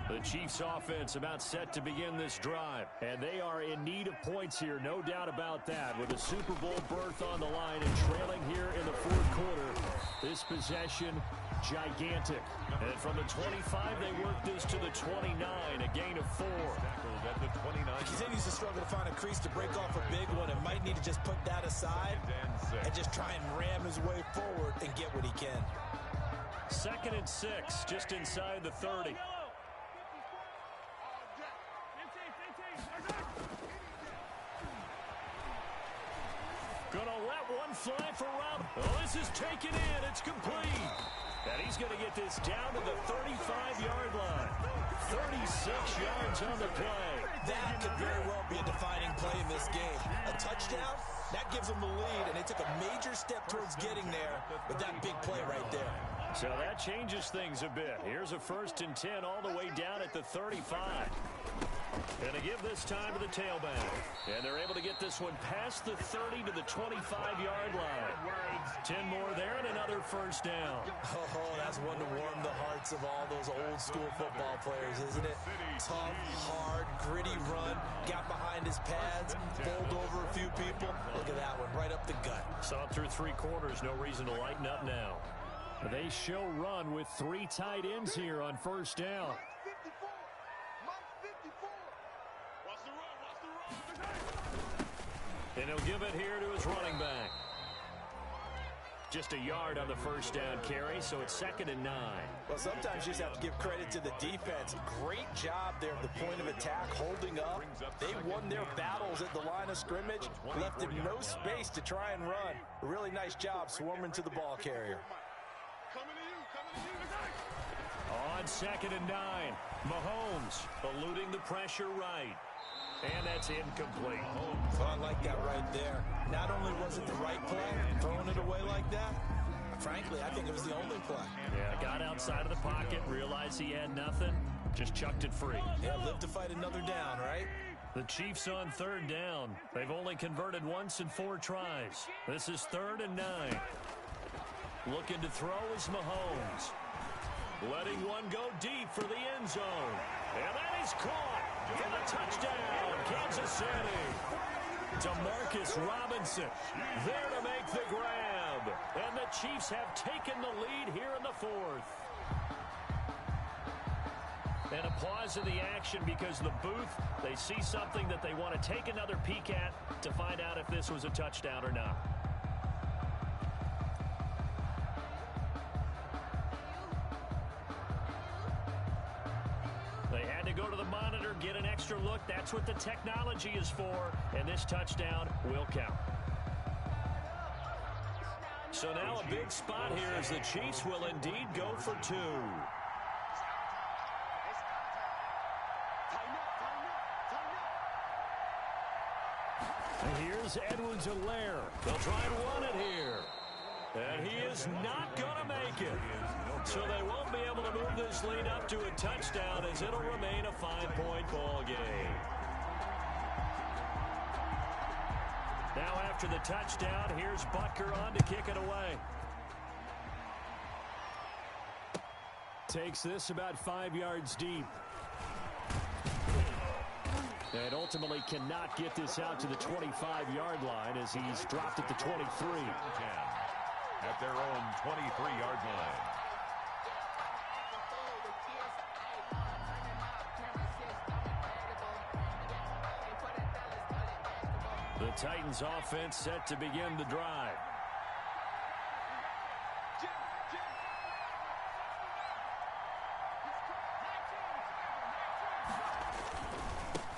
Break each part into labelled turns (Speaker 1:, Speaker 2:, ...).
Speaker 1: The Chiefs offense about set to begin this drive. And they are in need of points here, no doubt about that. With a Super Bowl berth on the line and trailing here in the fourth quarter. This possession, gigantic. And from the 25, they work this to the 29, a gain of 4.
Speaker 2: At the 29.
Speaker 3: He continues to struggle to find a crease to break off a big one and might need to just put that aside and just try and ram his way forward and get what he can.
Speaker 1: 2nd and 6, just inside the 30. Gonna let one fly for Rob. Oh, this is taken in. It's complete. And he's going to get this down to the 35-yard line. 36 yards on the play.
Speaker 3: That could very well be a defining play in this game. A touchdown, that gives them the lead, and they took a major step towards getting there with that big play right there.
Speaker 1: So that changes things a bit. Here's a 1st and 10 all the way down at the 35. And to give this time to the tailback. And they're able to get this one past the 30 to the 25-yard line. 10 more there and another 1st down.
Speaker 3: Oh, that's one to warm the hearts of all those old school football players, isn't it? Tough, hard, gritty run. Got behind his pads, bowled over a few people. Look at that one, right up the gut.
Speaker 1: Saw it through 3 quarters. No reason to lighten up now. They show run with 3 tight ends here on 1st down. And he'll give it here to his running back. Just a yard on the 1st down carry, so it's 2nd and 9.
Speaker 3: Well, sometimes you just have to give credit to the defense. Great job there at the point of attack, holding up. They won their battles at the line of scrimmage, left him no space to try and run. A really nice job swarming to the ball carrier.
Speaker 1: On 2nd and 9, Mahomes eluding the pressure right. And that's incomplete.
Speaker 3: Oh, I like that right there. Not only was it the right play, throwing it away like that, frankly, I think it was the only play.
Speaker 1: Yeah, got outside of the pocket, realized he had nothing, just chucked it free.
Speaker 3: Yeah, live to fight another down, right?
Speaker 1: The Chiefs on 3rd down. They've only converted once in 4 tries. This is 3rd and 9. Looking to throw is Mahomes. Letting one go deep for the end zone. And that is caught for the touchdown, Kansas City. Demarcus Robinson there to make the grab. And the Chiefs have taken the lead here in the 4th. And a pause in the action because the booth, they see something that they want to take another peek at to find out if this was a touchdown or not. They had to go to the monitor, get an extra look. That's what the technology is for, and this touchdown will count. So now a big spot here as the Chiefs will indeed go for 2. And here's Edwards-Helaire. They'll try and run it here. And he is not going to make it. So they won't be able to move this lead up to a touchdown as it'll remain a 5-point ball game. Now after the touchdown, here's Butker on to kick it away. Takes this about 5 yards deep. And ultimately cannot get this out to the 25-yard line as he's dropped at the 23.
Speaker 2: At their own 23-yard line.
Speaker 1: The Titans offense set to begin the drive.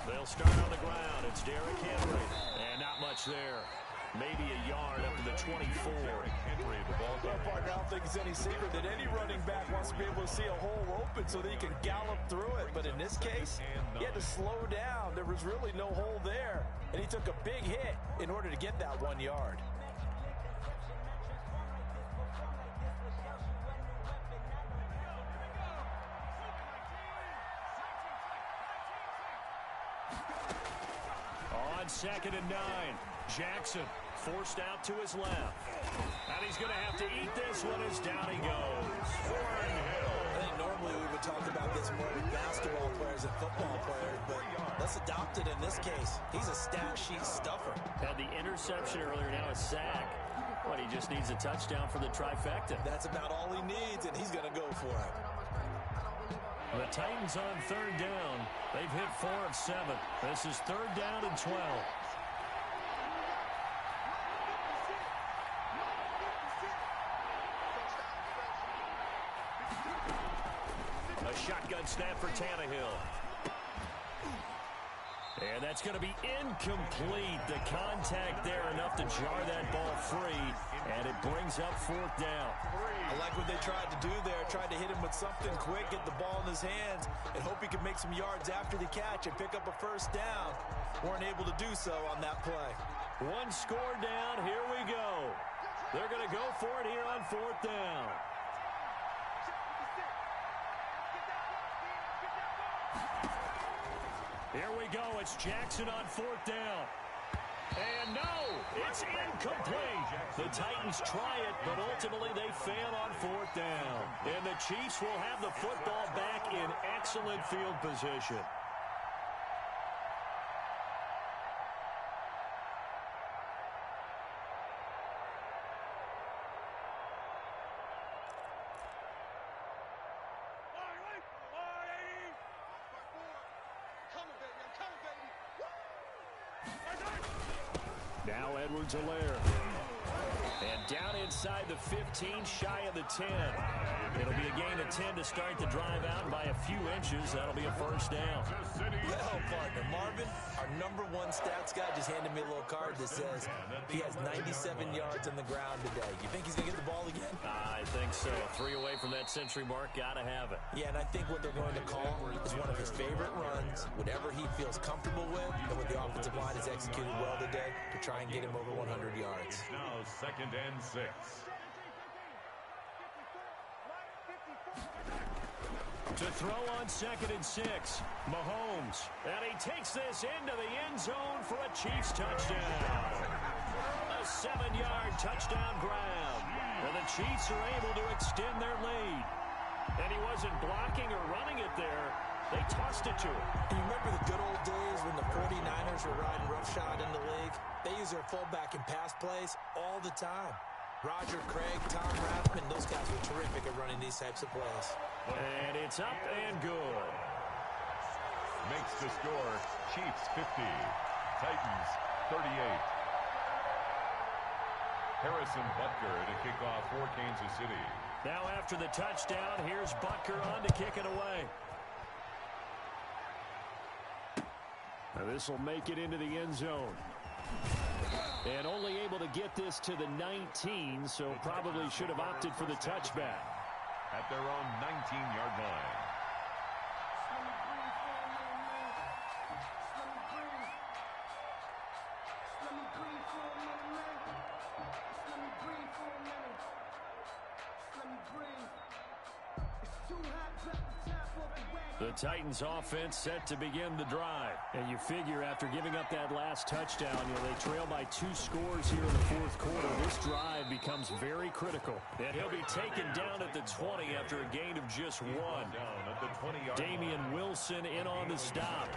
Speaker 1: They'll start on the ground. It's Derrick Henry. And not much there. Maybe a yard up to the 24.
Speaker 2: Henry, the ball.
Speaker 3: Well, partner, I don't think it's any secret that any running back wants to be able to see a hole open so that he can gallop through it. But in this case, he had to slow down. There was really no hole there. And he took a big hit in order to get that 1 yard.
Speaker 1: On 2nd and 9, Jackson forced out to his left. And he's going to have to eat this one as down he goes.
Speaker 3: I think normally we would talk about this more with basketball players and football players, but let's adopt it in this case. He's a stat sheet stuffer.
Speaker 1: Had the interception earlier, now a sack. But he just needs a touchdown for the trifecta.
Speaker 3: That's about all he needs, and he's going to go for it.
Speaker 1: The Titans on third down. They've hit 4 of 7. This is third down and 12. A shotgun snap for Tannehill. And that's going to be incomplete. The contact there enough to jar that ball free, and it brings up fourth down.
Speaker 3: I like what they tried to do there, tried to hit him with something quick, get the ball in his hands, and hope he could make some yards after the catch and pick up a first down. Weren't able to do so on that play.
Speaker 1: One score down, here we go. They're going to go for it here on fourth down. Here we go. It's Jackson on fourth down. And no, it's incomplete. The Titans try it, but ultimately they fail on fourth down. And the Chiefs will have the football back in excellent field position. Now Edwards-Helaire. And down inside the 15, shy of the 10. It'll be a gain of 10 to start the drive out by a few inches. That'll be a first down.
Speaker 3: Well, partner, Marvin, our #1 stats guy just handed me a little card that says he has 97 yards on the ground today. You think he's going to get the ball again?
Speaker 1: I think so. 3 away from that century mark. Got to have it.
Speaker 3: Yeah, and I think what they're going to call is one of his favorite runs, whatever he feels comfortable with, and what the offensive line has executed well today to try and get him over 100 yards.
Speaker 2: Now 2nd and 6.
Speaker 1: To throw on 2nd and 6, Mahomes. And he takes this into the end zone for a Chiefs touchdown. A 7-yard touchdown grab. And the Chiefs are able to extend their lead. And he wasn't blocking or running it there. They tossed it to him.
Speaker 3: You remember the good old days when the 49ers were riding roughshod in the league? They use their fullback in pass plays all the time. Roger Craig, Tom Rathman, those guys were terrific at running these types of plays.
Speaker 1: And it's up and good.
Speaker 2: Makes the score Chiefs 50, Titans 38. Harrison Butker to kick off for Kansas City.
Speaker 1: Now after the touchdown, here's Butker on to kick it away. Now this will make it into the end zone. And only able to get this to the 19, so probably should have opted for the touchback.
Speaker 2: At their own 19-yard line.
Speaker 1: The Titans offense set to begin the drive. And you figure after giving up that last touchdown, they trail by 2 scores here in the fourth quarter. This drive becomes very critical. And he'll be taken down at the 20 after a gain of just 1. Damian Wilson in on the stop.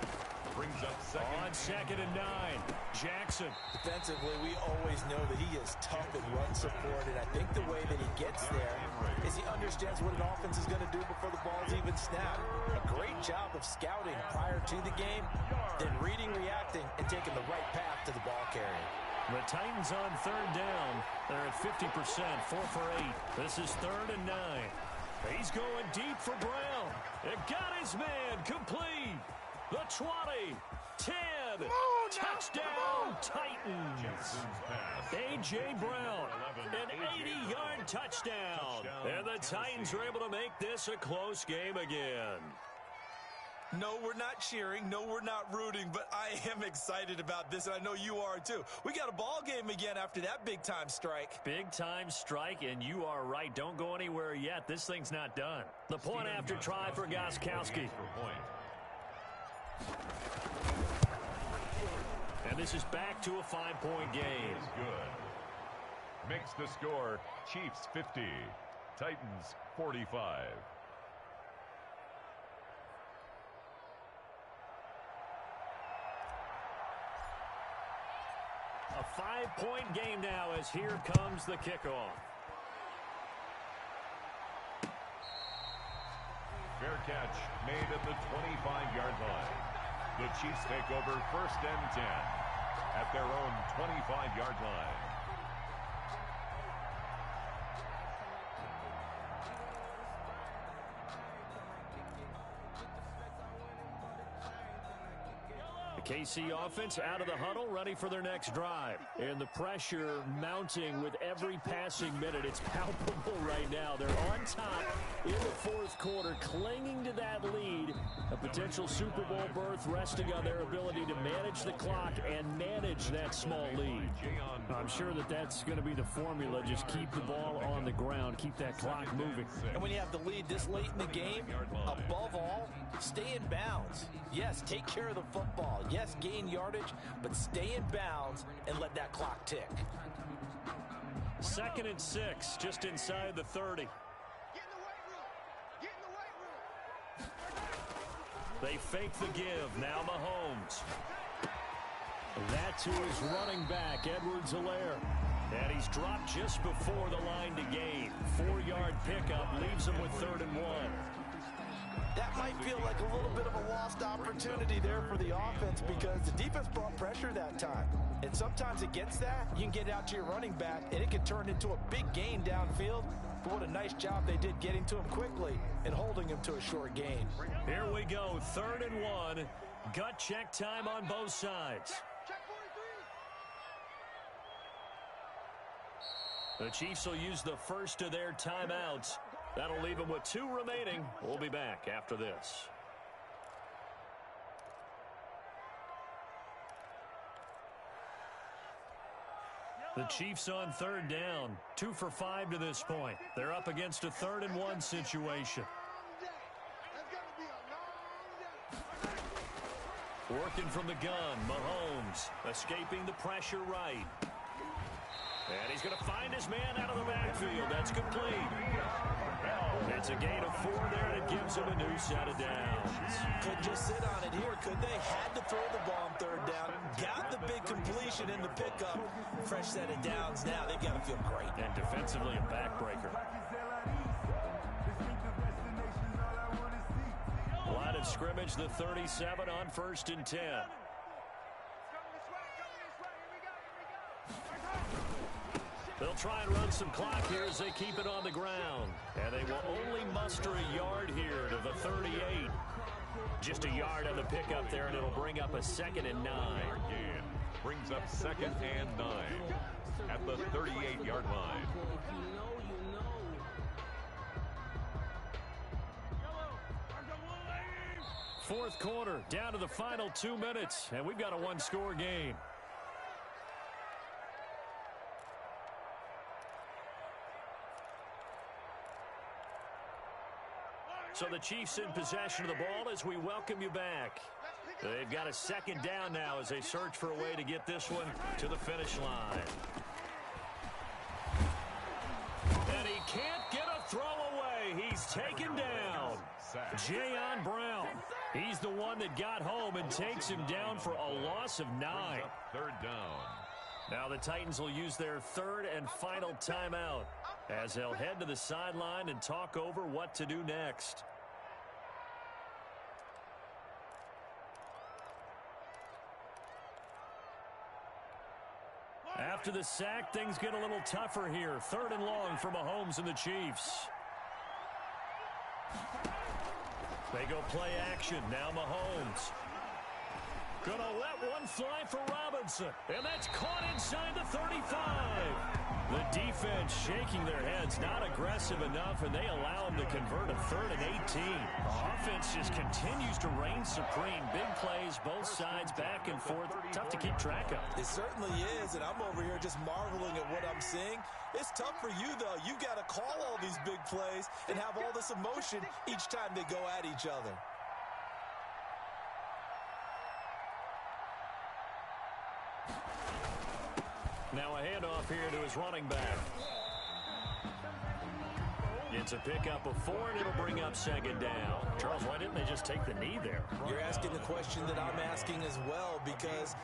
Speaker 2: Brings up
Speaker 1: on 2nd and 9. Jackson.
Speaker 3: Defensively, we always know that he is tough in run support, and I think the way that he gets there is he understands what an offense is going to do before the ball's even snapped. A great job of scouting prior to the game, then reading, reacting, and taking the right path to the ball carrier.
Speaker 1: The Titans on third down. They're at 50%, 4 for 8. This is 3rd and 9. He's going deep for Brown. It got his man complete. The 20, 10, touchdown Titans. A.J. Brown, an 80-yard touchdown. And the Titans are able to make this a close game again.
Speaker 3: No, we're not cheering. No, we're not rooting, but I am excited about this, and I know you are too. We got a ball game again after that big-time strike.
Speaker 1: Big-time strike, and you are right. Don't go anywhere yet. This thing's not done. The point after try for Gostkowski. And this is back to a 5-point game.
Speaker 2: Good. Makes the score Chiefs 50, Titans 45.
Speaker 1: 5-point game now as here comes the kickoff.
Speaker 2: Fair catch made at the 25-yard line. The Chiefs take over 1st and 10 at their own 25-yard line.
Speaker 1: KC offense out of the huddle, ready for their next drive. And the pressure mounting with every passing minute. It's palpable right now. They're on top in the 4th quarter, clinging to that lead. A potential Super Bowl berth resting on their ability to manage the clock and manage that small lead. I'm sure that that's going to be the formula. Just keep the ball on the ground, keep that clock moving.
Speaker 3: And when you have the lead this late in the game, above all, stay in bounds. Yes, take care of the football. Yes, gain yardage, but stay in bounds and let that clock tick.
Speaker 1: 2nd and 6, just inside the 30. They fake the give. Now Mahomes. That to his running back, Edwards-Helaire. And he's dropped just before the line to gain. 4-yard pickup leaves him with 3rd and 1.
Speaker 3: That might feel like a little bit of a lost opportunity there for the offense because the defense brought pressure that time. And sometimes against that, you can get out to your running back, and it can turn into a big gain downfield. But what a nice job they did getting to him quickly and holding him to a short gain.
Speaker 1: Here we go, 3rd and 1. Gut check time on both sides. The Chiefs will use the first of their timeouts. That'll leave them with 2 remaining. We'll be back after this. The Chiefs on 3rd down. 2 for 5 to this point. They're up against a 3rd and 1 situation. Working from the gun, Mahomes escaping the pressure right. And he's going to find his man out of the backfield. That's complete. It's a gain of 4 there, and it gives him a new set of downs.
Speaker 3: Couldn't just sit on it here, could they? Had to throw the ball on 3rd down. Got the big completion in the pickup. Fresh set of downs now. They've got to feel great.
Speaker 1: And defensively, a backbreaker. Line of scrimmage, the 37 on 1st and 10. They'll try and run some clock here as they keep it on the ground. And they will only muster a yard here to the 38. Just a yard on the pickup there, and it'll bring up a 2nd and 9.
Speaker 2: Brings up 2nd and 9 at the 38-yard line.
Speaker 1: Fourth quarter, down to the final 2 minutes, and we've got a 1-score game. So the Chiefs in possession of the ball as we welcome you back. They've got a 2nd down now as they search for a way to get this one to the finish line. And he can't get a throw away. He's taken down. Jayon Brown. He's the one that got home and takes him down for a loss of 9.
Speaker 2: 3rd down.
Speaker 1: Now the Titans will use their 3rd and final timeout as they'll head to the sideline and talk over what to do next. After the sack, things get a little tougher here. 3rd and long for Mahomes and the Chiefs. They go play action. Now Mahomes. Gonna let one fly for Robinson. And that's caught inside the 35. The defense shaking their heads, not aggressive enough, and they allow him to convert a 3rd and 18. The offense just continues to reign supreme. Big plays, both sides, back and forth. Tough to keep track of.
Speaker 3: It certainly is, and I'm over here just marveling at what I'm seeing. It's tough for you, though. You got to call all these big plays and have all this emotion each time they go at each other.
Speaker 1: Now a handoff here to his running back. It's a pickup of 4, and it'll bring up second down. Charles, why didn't they just take the knee there?
Speaker 3: You're asking the question that I'm asking as well, because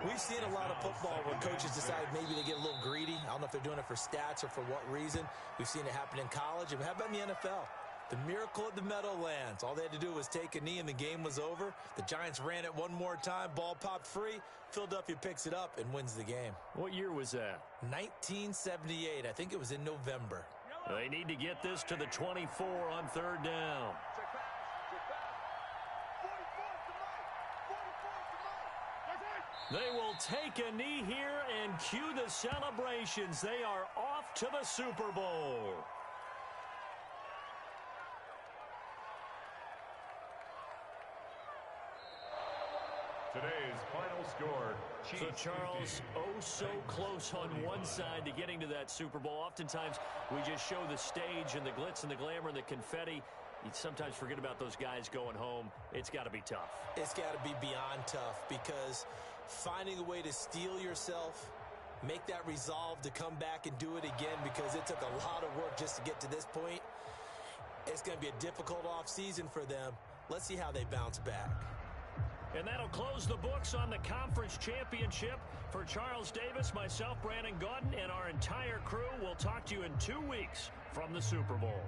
Speaker 3: we've seen a lot of football where coaches decide maybe they get a little greedy. I don't know if they're doing it for stats or for what reason. We've seen it happen in college. And how about in the NFL? The miracle at the Meadowlands. All they had to do was take a knee and the game was over. The Giants ran it one more time. Ball popped free. Philadelphia picks it up and wins the game.
Speaker 1: What year was that?
Speaker 3: 1978. I think it was in November.
Speaker 1: They need to get this to the 24 on third down. They will take a knee here and cue the celebrations. They are off to the Super Bowl.
Speaker 2: Today's final score,
Speaker 1: So, Charles, oh so close on one side to getting to that Super Bowl. Oftentimes, we just show the stage and the glitz and the glamour and the confetti. You sometimes forget about those guys going home. It's got to be tough.
Speaker 3: It's got to be beyond tough, because finding a way to steel yourself, make that resolve to come back and do it again, because it took a lot of work just to get to this point. It's going to be a difficult offseason for them. Let's see how they bounce back.
Speaker 1: And that'll close the books on the conference championship. For Charles Davis, myself, Brandon Gaudin, and our entire crew, we'll talk to you in 2 weeks from the Super Bowl.